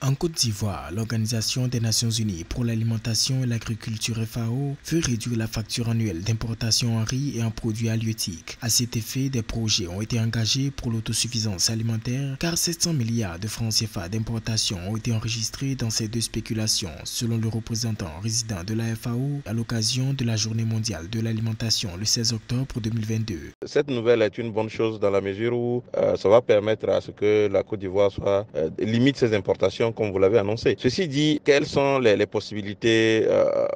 En Côte d'Ivoire, l'Organisation des Nations Unies pour l'alimentation et l'agriculture FAO veut réduire la facture annuelle d'importation en riz et en produits halieutiques. À cet effet, des projets ont été engagés pour l'autosuffisance alimentaire car 700 milliards de francs CFA d'importation ont été enregistrés dans ces deux spéculations, selon le représentant résident de la FAO à l'occasion de la Journée mondiale de l'alimentation le 16 octobre 2022. Cette nouvelle est une bonne chose dans la mesure où ça va permettre à ce que la Côte d'Ivoire limite ses importations comme vous l'avez annoncé. Ceci dit, quelles sont les possibilités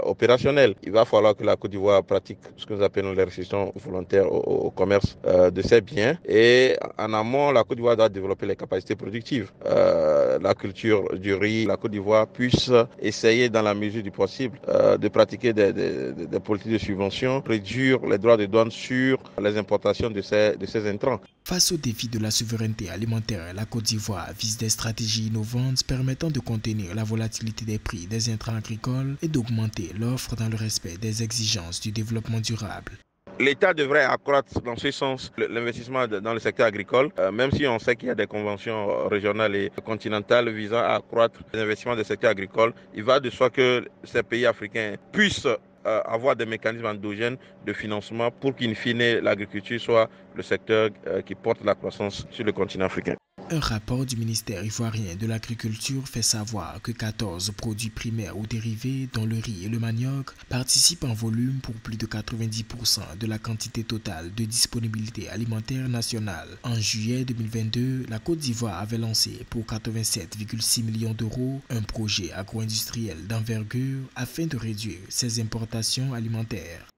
opérationnelles? Il va falloir que la Côte d'Ivoire pratique ce que nous appelons les restrictions volontaires au commerce de ses biens. Et en amont, la Côte d'Ivoire doit développer les capacités productives. La culture du riz, la Côte d'Ivoire puisse essayer dans la mesure du possible de pratiquer des politiques de subvention, réduire les droits de douane sur les importations de ces intrants. Face au défi de la souveraineté alimentaire, la Côte d'Ivoire vise des stratégies innovantes permettant de contenir la volatilité des prix des intrants agricoles et d'augmenter l'offre dans le respect des exigences du développement durable. L'État devrait accroître dans ce sens l'investissement dans le secteur agricole, même si on sait qu'il y a des conventions régionales et continentales visant à accroître les investissements des secteurs agricoles. Il va de soi que ces pays africains puissent avoir des mécanismes endogènes de financement pour qu'in fine l'agriculture soit le secteur qui porte la croissance sur le continent africain. Un rapport du ministère ivoirien de l'Agriculture fait savoir que 14 produits primaires ou dérivés, dont le riz et le manioc, participent en volume pour plus de 90% de la quantité totale de disponibilité alimentaire nationale. En juillet 2022, la Côte d'Ivoire avait lancé pour 87,6 millions d'euros un projet agro-industriel d'envergure afin de réduire ses importations alimentaires.